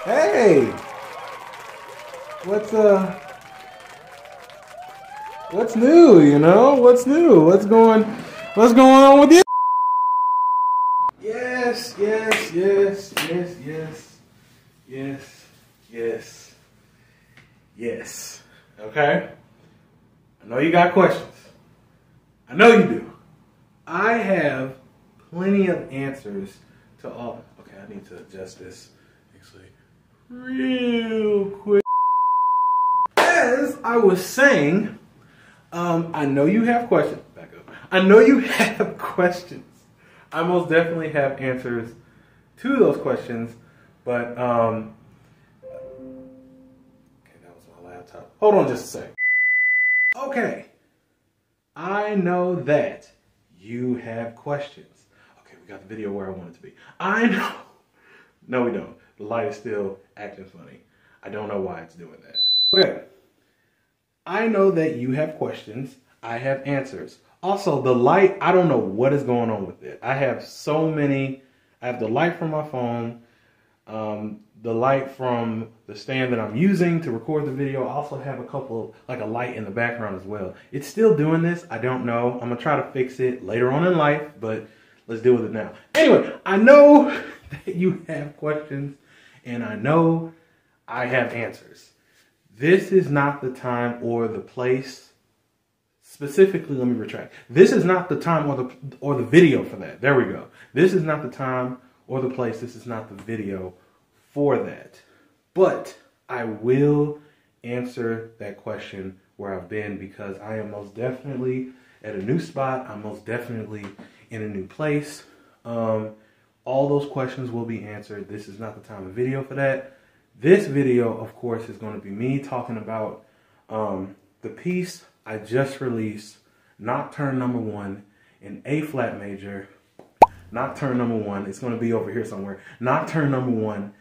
Hey, what's new? You know, what's new? What's going on with you? Yes. Okay. I know you got questions. I know you do. I have plenty of answers to all. Okay, I need to adjust this actually real quick. As I was saying, I know you have questions. Back up. I know you have questions. I most definitely have answers to those questions, but okay, that was my laptop. Hold on just a sec. Okay, I know that you have questions. Okay, we got the video where I want it to be. I know. No, we don't. The light is still acting funny. I don't know why it's doing that. Okay. I know that you have questions. I have answers. Also, the light, I don't know what is going on with it. I have so many. I have the light from my phone, the light from the stand that I'm using to record the video. I also have a couple, like a light in the background as well. It's still doing this. I don't know. I'm going to try to fix it later on in life, but let's deal with it now. Anyway, I know that you have questions, and I know I have answers. This is not the time or the place. Specifically, let me retract. This is not the time or the video for that. There we go. This is not the time or the place. This is not the video for that. But I will answer that question where I've been, because I am most definitely at a new spot. I'm most definitely in a new place. All those questions will be answered. This is not the time or video for that. This video, of course, is going to be me talking about the piece I just released, Nocturne No. 1 in A flat major. Nocturne No. 1, it's going to be over here somewhere. Nocturne No. 1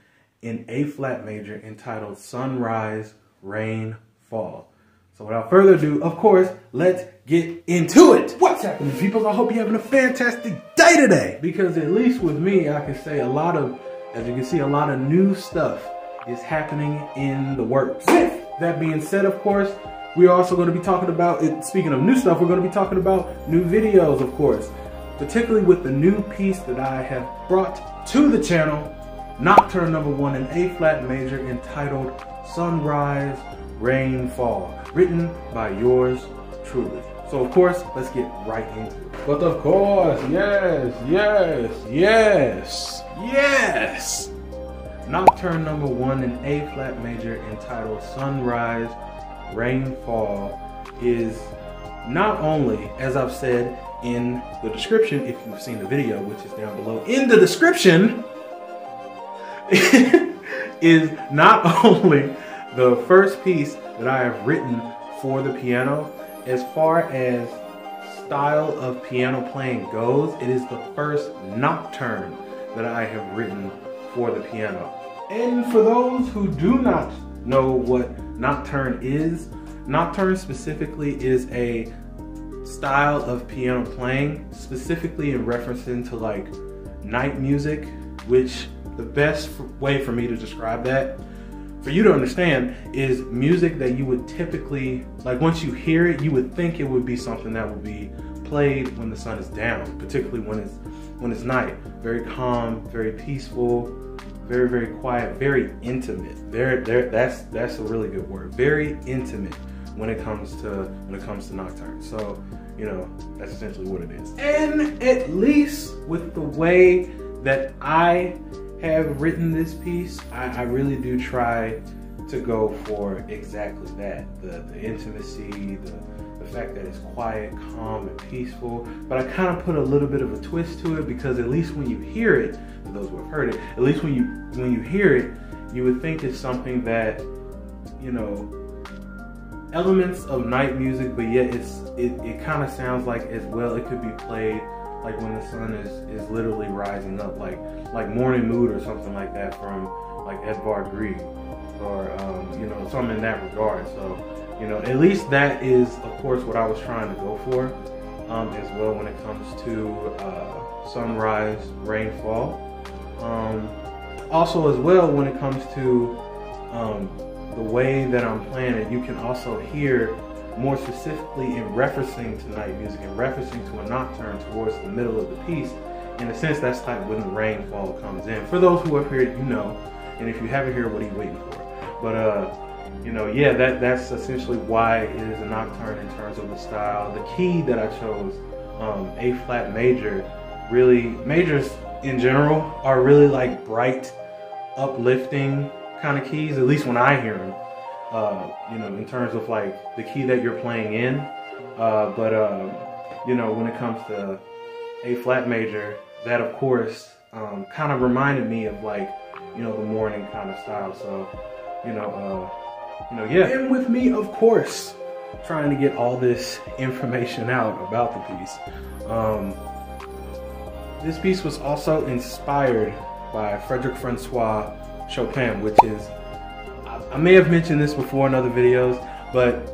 in A flat major, entitled Sunrise, Rainfall. So without further ado, of course, let's get into it. What's happening, people? I hope you're having a fantastic day today, because at least with me, I can say as you can see, a lot of new stuff is happening in the works. With that being said, of course, we're also going to be talking about, speaking of new stuff, we're going to be talking about new videos, of course, particularly with the new piece that I have brought to the channel, Nocturne No. 1 in A flat major, entitled Sunrise, Rainfall, written by yours truly. So of course, let's get right into it. But of course, yes. Nocturne No. 1 in A flat major, entitled Sunrise, Rainfall, is not only, as I've said in the description, if you've seen the video, which is down below in the description, is not only the first piece that I have written for the piano. As far as style of piano playing goes, it is the first nocturne that I have written for the piano. And for those who do not know what nocturne is, nocturne specifically is a style of piano playing, specifically in reference to like night music, which the best way for me to describe that, for you to understand, is music that you would typically, like once you hear it, you would think it would be something that would be played when the sun is down, particularly when it's night. Very calm, very peaceful, very, very quiet, very intimate. That's a really good word. Very intimate when it comes to nocturne. So, you know, that's essentially what it is. And at least with the way that I have written this piece, I really do try to go for exactly that. The intimacy, the fact that it's quiet, calm, and peaceful. But I kind of put a little bit of a twist to it, because at least when you hear it, for those who have heard it, at least when you hear it, you would think it's something that, you know, elements of night music, but yet it kind of sounds like as well it could be played like when the sun is literally rising up, like Morning Mood or something like that from like Edvard Grieg, or you know, something in that regard. So, you know, at least that is of course what I was trying to go for as well when it comes to Sunrise, Rainfall. also as well, when it comes to the way that I'm playing it, you can also hear more specifically in referencing to night music and referencing to a nocturne towards the middle of the piece. In a sense, that's like when the rainfall comes in. For those who have heard it, you know, and if you haven't heard, what are you waiting for? But you know, yeah, that's essentially why it is a nocturne in terms of the style. The key that I chose, A flat major, really, majors in general are really like bright, uplifting kind of keys, at least when I hear them. You know, in terms of like the key that you're playing in. You know, when it comes to A flat major, that of course kind of reminded me of like, you know, the morning kind of style. So, you know, yeah. And with me, of course, trying to get all this information out about the piece. This piece was also inspired by Frédéric Francois Chopin, which is, I may have mentioned this before in other videos, but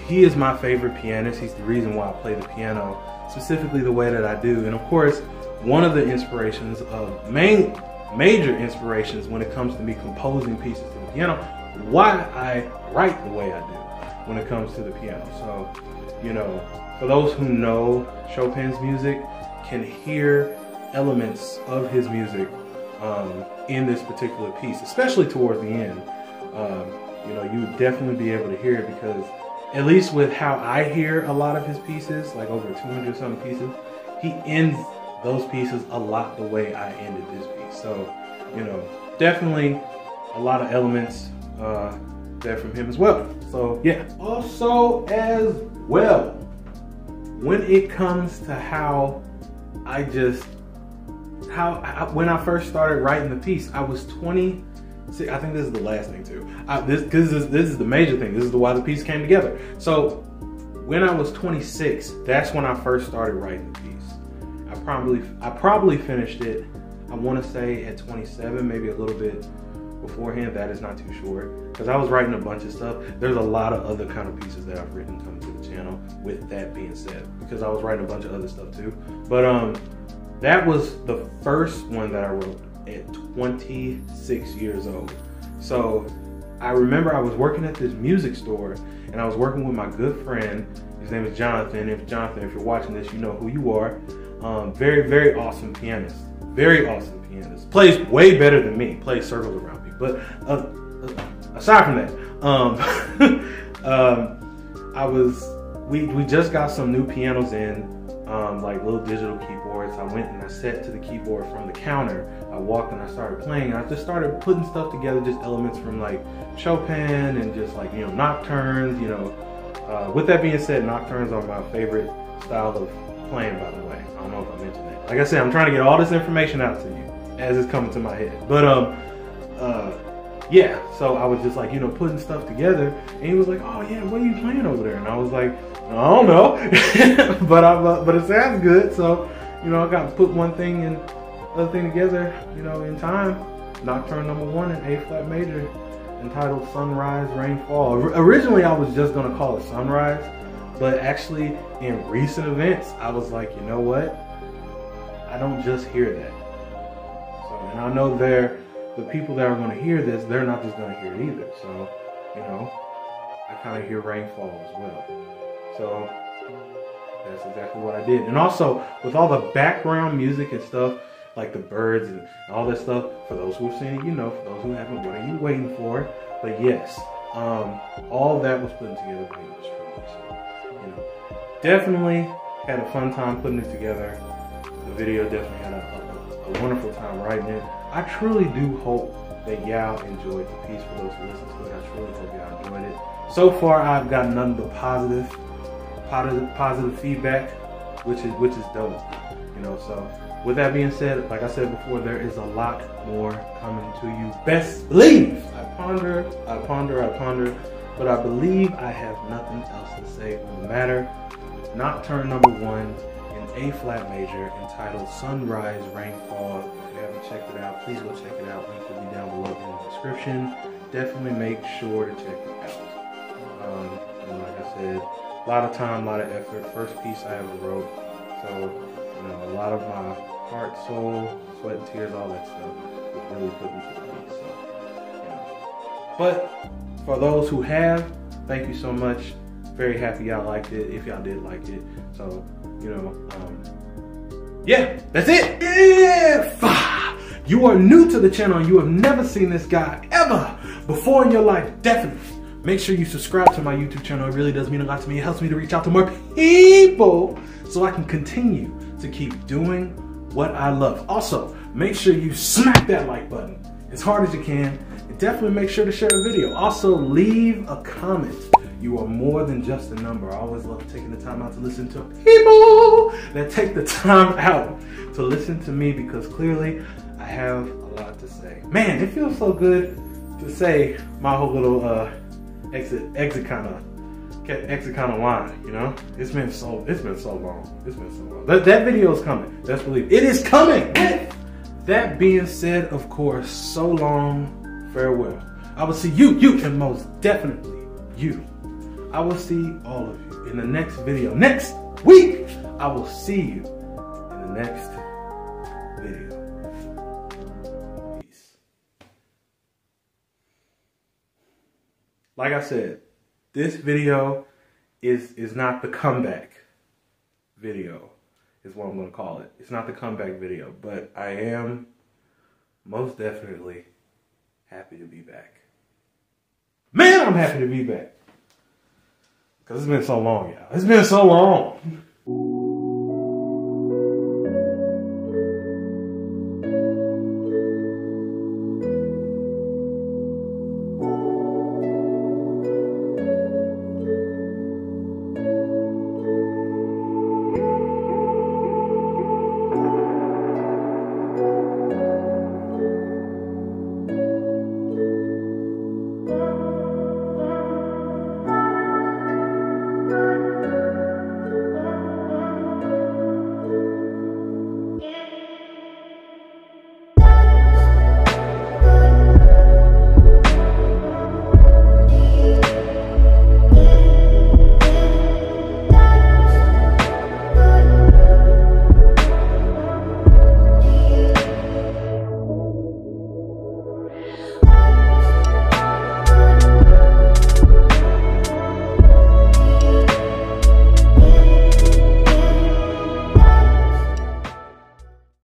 he is my favorite pianist. He's the reason why I play the piano, specifically the way that I do. And of course, one of the inspirations of major inspirations when it comes to me composing pieces to the piano, why I write the way I do when it comes to the piano. So, you know, for those who know Chopin's music, can hear elements of his music in this particular piece, especially towards the end. You know, you would definitely be able to hear it, because at least with how I hear a lot of his pieces, like over 200 something pieces, he ends those pieces a lot the way I ended this piece. So, you know, definitely a lot of elements there from him as well. So yeah. Also as well, when it comes to how I just, when I first started writing the piece, I was 26. I think this is the last thing too. This is the major thing. This is why the piece came together. So when I was 26, that's when I first started writing the piece. I probably finished it, I want to say at 27, maybe a little bit beforehand. That is not too sure, because I was writing a bunch of stuff. There's a lot of other kind of pieces that I've written coming to the channel, with that being said, because I was writing a bunch of other stuff too. But that was the first one that I wrote at 26 years old. So I remember I was working at this music store, and I was working with my good friend. His name is Jonathan. If you're watching this, you know who you are. Very, very awesome pianist. Very awesome pianist. Plays way better than me. Plays circles around me. But aside from that, we just got some new pianos in, like little digital keyboards. I went and I sat to the keyboard from the counter. I walked and I started playing. I just started putting stuff together, just elements from like Chopin and just like, you know, nocturnes, you know. With that being said, nocturnes are my favorite style of playing, by the way. I don't know if I mentioned that. Like I said, I'm trying to get all this information out to you as it's coming to my head. But yeah, so I was just like, you know, putting stuff together, and he was like, oh yeah, what are you playing over there? And I was like, I don't know, but it sounds good. So, you know, I got to put one thing and other thing together, you know, in time. Nocturne No. 1 in A flat major, entitled Sunrise, Rainfall. Originally, I was just gonna call it Sunrise, but actually, in recent events, I was like, you know what? I don't just hear that. So, and I know the people that are going to hear this, they're not just going to hear it either. So, you know, I kind of hear Rainfall as well. So that's exactly what I did. And also, with all the background music and stuff, like the birds and all that stuff, for those who have seen it, you know. For those who haven't, what are you waiting for? But yes, all that was put together by yours truly. So, you know, definitely had a fun time putting it together. The video definitely had a wonderful time writing it. I truly do hope that y'all enjoyed the piece. For those who listen to it, I truly hope y'all enjoyed it. So far, I've gotten nothing but positive feedback, which is dope. You know, so with that being said, like I said before, there is a lot more coming to you. Best believe. I ponder, but I believe I have nothing else to say on the matter. Nocturne No. 1 in A flat major, entitled Sunrise, Rainfall. If you haven't checked it out, please go check it out. Link will be down below in the description. Definitely make sure to check it out. And like I said, a lot of time, a lot of effort. First piece I ever wrote. So, you know, a lot of my heart, soul, sweat and tears, all that stuff. It really put me through the beast. So, you know. But for those who have, thank you so much. Very happy y'all liked it, if y'all did like it. So, you know, yeah, that's it. If you are new to the channel and you have never seen this guy ever before in your life, definitely make sure you subscribe to my YouTube channel. It really does mean a lot to me. It helps me to reach out to more people so I can continue to keep doing what I love. Also, make sure you smack that like button as hard as you can. And definitely make sure to share the video. Also, leave a comment. You are more than just a number. I always love taking the time out to listen to people that take the time out to listen to me, because clearly I have a lot to say. Man, it feels so good to say my whole little exit kind of line, you know? It's been so long. It's been so long. That video is coming. Best believe it is coming. With that being said, of course, so long, farewell. I will see you, and most definitely you. I will see all of you in the next video. Next week, I will see you in the next video. Peace. Like I said, this video is not the comeback video, is what I'm going to call it. It's not the comeback video, but I am most definitely happy to be back. Man, I'm happy to be back. Because it's been so long, y'all. It's been so long.